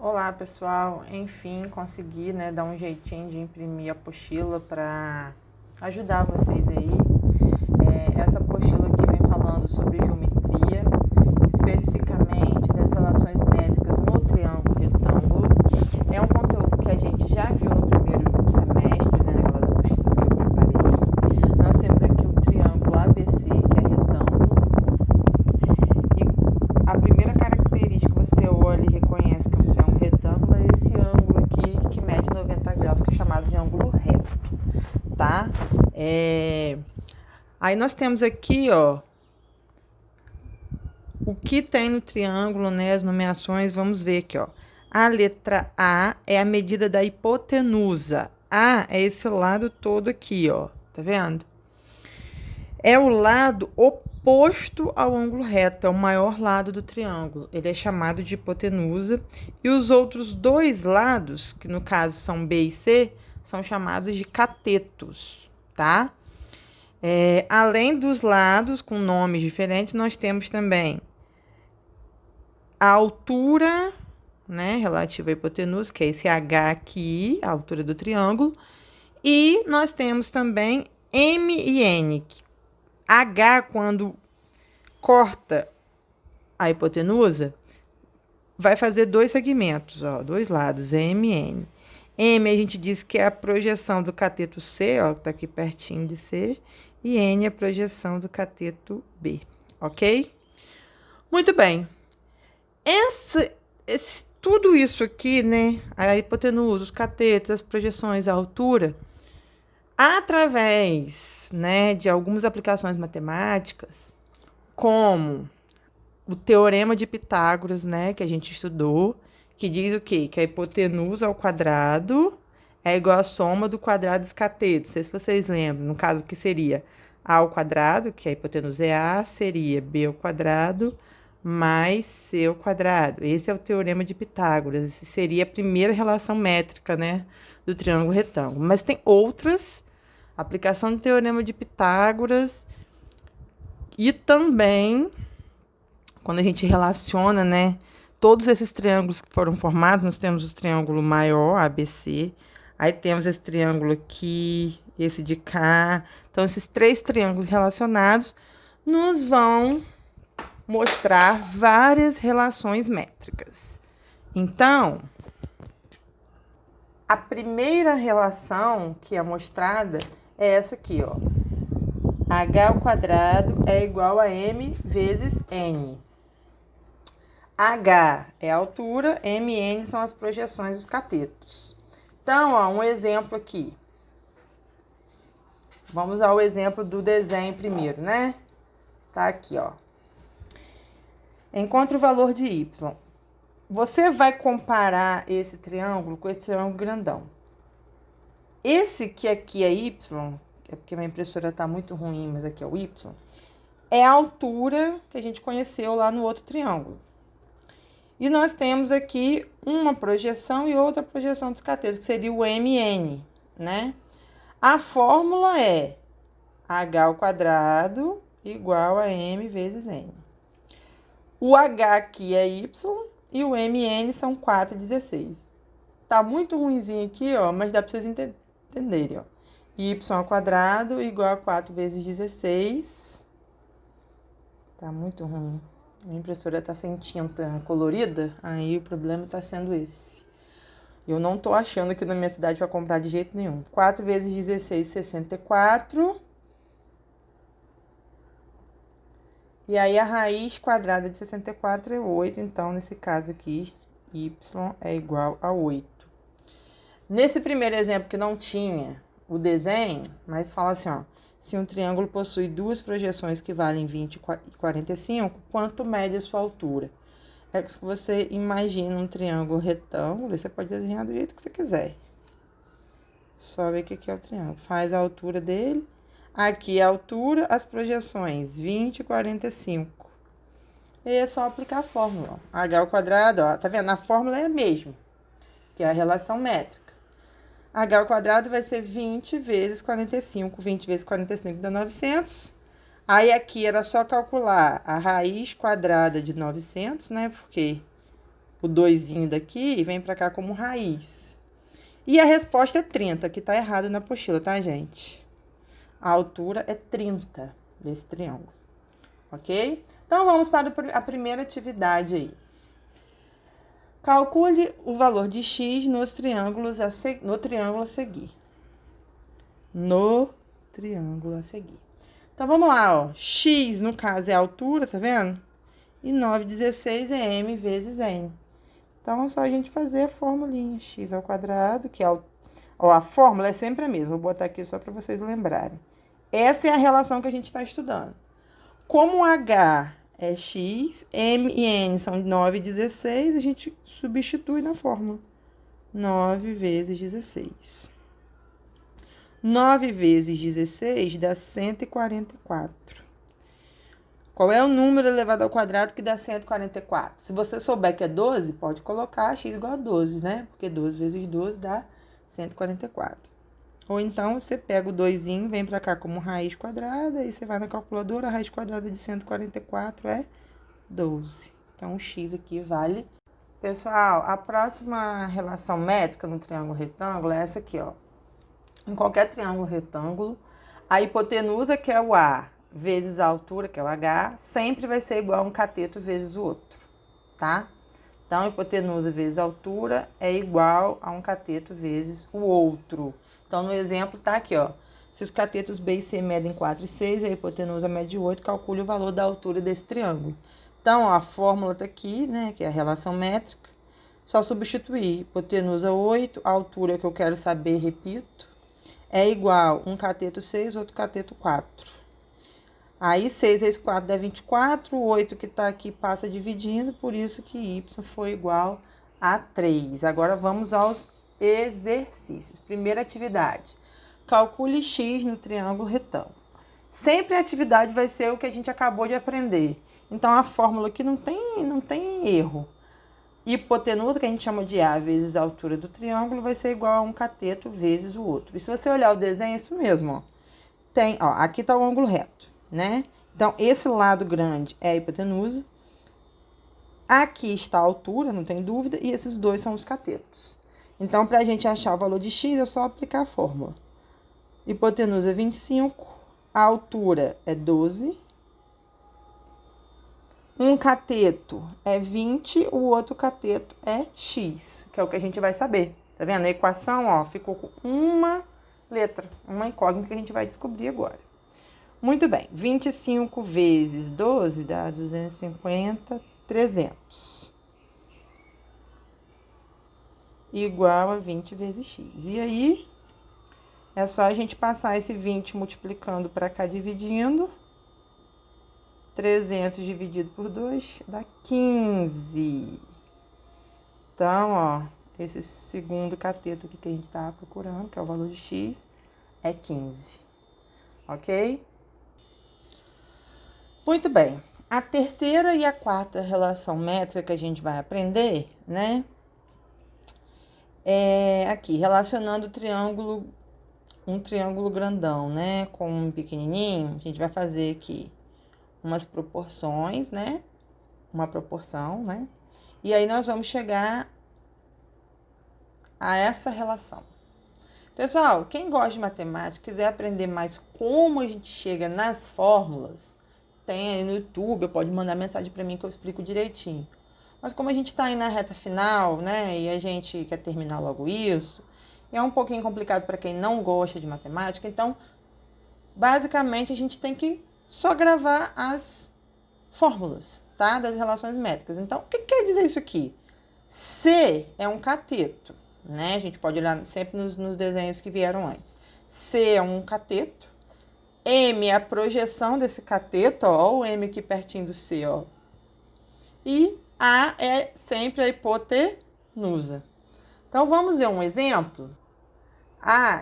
Olá pessoal, enfim consegui dar um jeitinho de imprimir a apostila para ajudar vocês aí. Essa apostila aqui vem falando sobre geometria, especificamente das relações métricas no triângulo retângulo. É um conteúdo que a gente já viu no primeiro semestre, naquelas apostilas que eu preparei. Nós temos aqui o triângulo ABC, que é retângulo. E a primeira característica que você olha e reconhece que é um triângulo retângulo é esse ângulo aqui que mede 90 graus, que é chamado de ângulo reto, tá? Aí nós temos aqui, ó, o que tem no triângulo, né? As nomeações, vamos ver aqui, ó. A letra A é a medida da hipotenusa. A é esse lado todo aqui, ó. Tá vendo? É o lado oposto ao ângulo reto, é o maior lado do triângulo. Ele é chamado de hipotenusa. E os outros dois lados, que no caso são B e C, são chamados de catetos, tá? Além dos lados com nomes diferentes, nós temos também a altura, né, relativa à hipotenusa, que é esse H aqui, a altura do triângulo. E nós temos também M e N. H, quando corta a hipotenusa, vai fazer dois segmentos, ó, dois lados, M e N. M a gente diz que é a projeção do cateto C, ó, que tá aqui pertinho de C, e N é a projeção do cateto B, ok? Muito bem. Tudo isso aqui, né, a hipotenusa, os catetos, as projeções, a altura, através, né, de algumas aplicações matemáticas, como o teorema de Pitágoras, né, que a gente estudou, que diz o quê? Que a hipotenusa ao quadrado é igual à soma do quadrado dos catetos. Não sei se vocês lembram, no caso que seria A ao quadrado, que a hipotenusa é A, seria B ao quadrado mais C ao quadrado. Esse é o teorema de Pitágoras. Esse seria a primeira relação métrica, né, do triângulo retângulo. Mas tem outras, aplicação do teorema de Pitágoras e também quando a gente relaciona, né, todos esses triângulos que foram formados, nós temos o triângulo maior, ABC, aí temos esse triângulo aqui, esse de cá. Então, esses três triângulos relacionados nos vão mostrar várias relações métricas. Então, a primeira relação que é mostrada é essa aqui, ó. H ao quadrado é igual a M vezes N. H é a altura, M e N são as projeções dos catetos. Então, ó, um exemplo aqui. Vamos ao exemplo do desenho primeiro, né? Tá aqui, ó. Encontre o valor de Y. Você vai comparar esse triângulo com esse triângulo grandão. Esse que aqui é Y, é porque minha impressora tá muito ruim, mas aqui é o Y, é a altura que a gente conheceu lá no outro triângulo. E nós temos aqui uma projeção e outra projeção dos catetos, que seria o MN, né? A fórmula é H ao quadrado igual a M vezes N. O H aqui é Y e o MN são 4,16. Tá muito ruimzinho aqui, ó, mas dá para vocês entenderem, ó. Y ao quadrado igual a 4 vezes 16. Tá muito ruim. A impressora tá sem tinta colorida, aí o problema tá sendo esse. Eu não tô achando aqui na minha cidade para comprar de jeito nenhum. 4 vezes 16, 64. E aí a raiz quadrada de 64 é 8, então nesse caso aqui, y é igual a 8. Nesse primeiro exemplo que não tinha o desenho, mas fala assim, ó. Se um triângulo possui duas projeções que valem 20 e 45, quanto mede a sua altura? É que se você imagina um triângulo retângulo, você pode desenhar do jeito que você quiser. Só ver o que é o triângulo. Faz a altura dele. Aqui a altura, as projeções, 20 e 45. E é só aplicar a fórmula. Ó. H ao quadrado, ó, tá vendo? A fórmula é a mesma, que é a relação métrica. H ao quadrado vai ser 20 vezes 45. 20 vezes 45 dá 900. Aí, aqui era só calcular a raiz quadrada de 900, né? Porque o 2 daqui e vem pra cá como raiz. E a resposta é 30, que tá errado na apostila, tá, gente? A altura é 30 desse triângulo, ok? Então, vamos para a primeira atividade aí. Calcule o valor de x no triângulo a seguir. No triângulo a seguir. Então, vamos lá, ó. X, no caso, é a altura, tá vendo? E 9,16 é m vezes n. Então, é só a gente fazer a formulinha. X ao quadrado, que é a fórmula é sempre a mesma. Vou botar aqui só para vocês lembrarem. Essa é a relação que a gente está estudando. Como h é x, m e n são 9,16, a gente substitui na fórmula. 9 vezes 16. 9 vezes 16 dá 144. Qual é o número elevado ao quadrado que dá 144? Se você souber que é 12, pode colocar x igual a 12, né? Porque 12 vezes 12 dá 144. Ou então, você pega o 2, vem pra cá como raiz quadrada, aí você vai na calculadora, a raiz quadrada de 144 é 12. Então, o x aqui vale. Pessoal, a próxima relação métrica no triângulo retângulo é essa aqui, ó. Em qualquer triângulo retângulo, a hipotenusa, que é o A, vezes a altura, que é o H, sempre vai ser igual a um cateto vezes o outro, tá? Então, hipotenusa vezes a altura é igual a um cateto vezes o outro. Então, no exemplo, tá aqui, ó. Se os catetos B e C medem 4 e 6, a hipotenusa mede 8, calcule o valor da altura desse triângulo. Então, ó, a fórmula tá aqui, né, que é a relação métrica. Só substituir hipotenusa 8, a altura que eu quero saber, repito, é igual um cateto 6, outro cateto 4. Aí, 6 vezes 4 dá 24, o 8 que tá aqui passa dividindo, por isso que y foi igual a 3. Agora, vamos aos exercícios. Primeira atividade. Calcule x no triângulo retângulo. Sempre a atividade vai ser o que a gente acabou de aprender. Então, a fórmula aqui não tem erro. Hipotenusa, que a gente chama de A vezes a altura do triângulo, vai ser igual a um cateto vezes o outro. E se você olhar o desenho, é isso mesmo, ó. Tem, ó, aqui tá o ângulo reto, né? Então, esse lado grande é a hipotenusa. Aqui está a altura, não tem dúvida, e esses dois são os catetos. Então, para a gente achar o valor de x, é só aplicar a fórmula. Hipotenusa é 25, a altura é 12. Um cateto é 20, o outro cateto é x, que é o que a gente vai saber. Tá vendo? A equação, ó, ficou com uma letra, uma incógnita que a gente vai descobrir agora. Muito bem, 25 vezes 12 dá 250, 300. Igual a 20 vezes x. E aí, é só a gente passar esse 20 multiplicando para cá, dividindo. 300 dividido por 2 dá 15. Então, ó, esse segundo cateto aqui que a gente tá procurando, que é o valor de x, é 15. Ok? Muito bem. A terceira e a quarta relação métrica que a gente vai aprender, né? É aqui, relacionando um triângulo grandão, né? Com um pequenininho, a gente vai fazer aqui umas proporções, né? Uma proporção, né? E aí, nós vamos chegar a essa relação. Pessoal, quem gosta de matemática, quiser aprender mais como a gente chega nas fórmulas, tem aí no YouTube, pode mandar mensagem para mim que eu explico direitinho. Mas como a gente está aí na reta final, né? E a gente quer terminar logo isso, é um pouquinho complicado para quem não gosta de matemática, então, basicamente, a gente tem que só gravar as fórmulas, tá? Das relações métricas. Então, o que quer dizer isso aqui? C é um cateto, né? A gente pode olhar sempre nos desenhos que vieram antes. C é um cateto. M é a projeção desse cateto, ó, o M aqui pertinho do C, ó. E A é sempre a hipotenusa. Então, vamos ver um exemplo?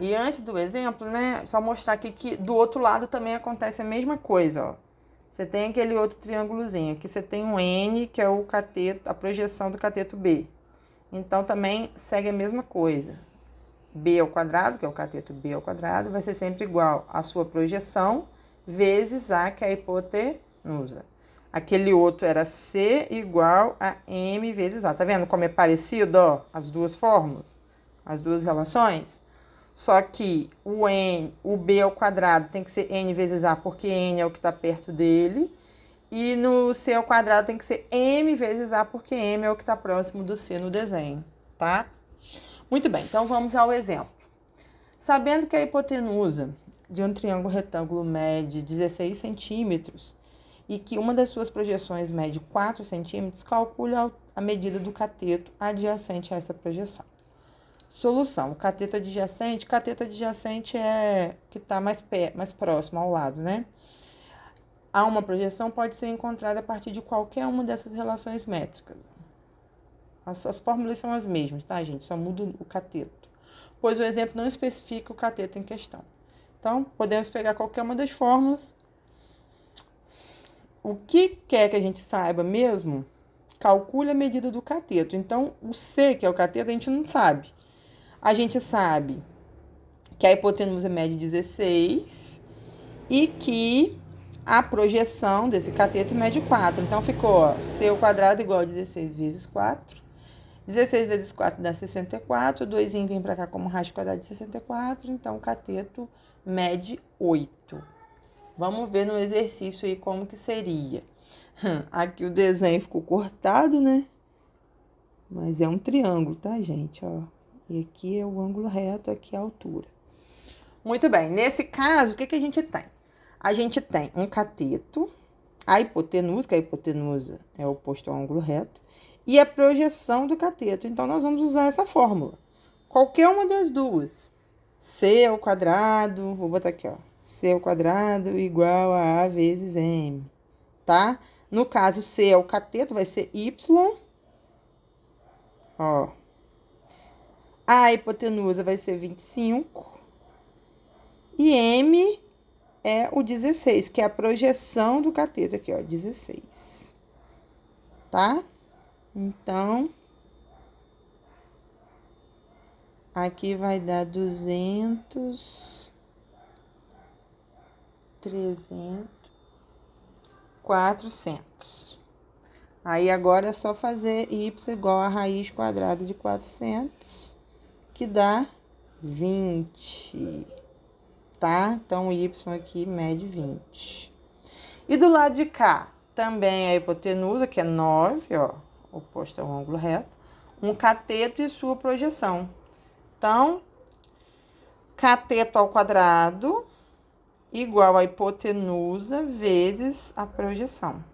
E antes do exemplo, né, só mostrar aqui que do outro lado também acontece a mesma coisa, ó. Você tem aquele outro triângulozinho. Aqui você tem um N, que é o cateto, a projeção do cateto B. Então, também segue a mesma coisa. B ao quadrado, que é o cateto B ao quadrado, vai ser sempre igual à sua projeção vezes A, que é a hipotenusa. Aquele outro era C igual a M vezes A. Tá vendo como é parecido, ó, as duas fórmulas? As duas relações? Só que o B ao quadrado tem que ser N vezes A, porque N é o que está perto dele. E no C ao quadrado tem que ser M vezes A, porque M é o que está próximo do C no desenho, tá? Muito bem, então vamos ao exemplo. Sabendo que a hipotenusa de um triângulo retângulo mede 16 centímetros e que uma das suas projeções mede 4 centímetros, calcule a medida do cateto adjacente a essa projeção. Solução. Cateto adjacente é que está mais próximo ao lado, né? A uma projeção pode ser encontrada a partir de qualquer uma dessas relações métricas. As fórmulas são as mesmas, tá, gente? Só muda o cateto. Pois o exemplo não especifica o cateto em questão. Então, podemos pegar qualquer uma das fórmulas. O que quer que a gente saiba mesmo? Calcule a medida do cateto. Então, o C, que é o cateto, a gente não sabe. A gente sabe que a hipotenusa mede 16 e que a projeção desse cateto mede 4. Então, ficou ó, C ao quadrado igual a 16 vezes 4. 16 vezes 4 dá 64. O 2 vem para cá como raiz quadrada de 64. Então, o cateto mede 8. Vamos ver no exercício aí como que seria. Aqui o desenho ficou cortado, né? Mas é um triângulo, tá, gente? Ó. E aqui é o ângulo reto, aqui é a altura. Muito bem, nesse caso, o que a gente tem? A gente tem um cateto, a hipotenusa, que a hipotenusa é oposto ao ângulo reto, e a projeção do cateto. Então, nós vamos usar essa fórmula. Qualquer uma das duas. C ao quadrado, vou botar aqui, ó. C ao quadrado igual a A vezes M, tá? No caso, C é o cateto, vai ser Y. Ó. A hipotenusa vai ser 25. E M é o 16, que é a projeção do cateto aqui, ó, 16. Tá? Então, aqui vai dar 200, 300, 400. Aí, agora é só fazer y igual a raiz quadrada de 400, que dá 20, tá? Então, o y aqui mede 20. E do lado de cá, também a hipotenusa, que é 9, ó, oposto ao ângulo reto, um cateto e sua projeção. Então, cateto ao quadrado igual a hipotenusa vezes a projeção.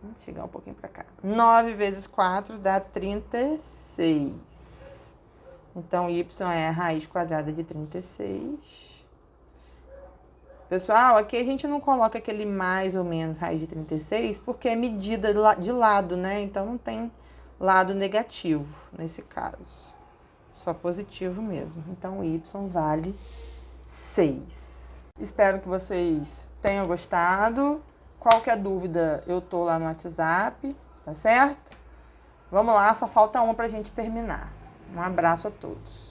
Vamos chegar um pouquinho para cá. 9 vezes 4 dá 36. Então, y é a raiz quadrada de 36. Pessoal, aqui a gente não coloca aquele mais ou menos raiz de 36, porque é medida de lado, né? Então, não tem lado negativo nesse caso. Só positivo mesmo. Então, y vale 6. Espero que vocês tenham gostado. Qualquer dúvida, eu tô lá no WhatsApp, tá certo? Vamos lá, só falta uma pra gente terminar. Um abraço a todos.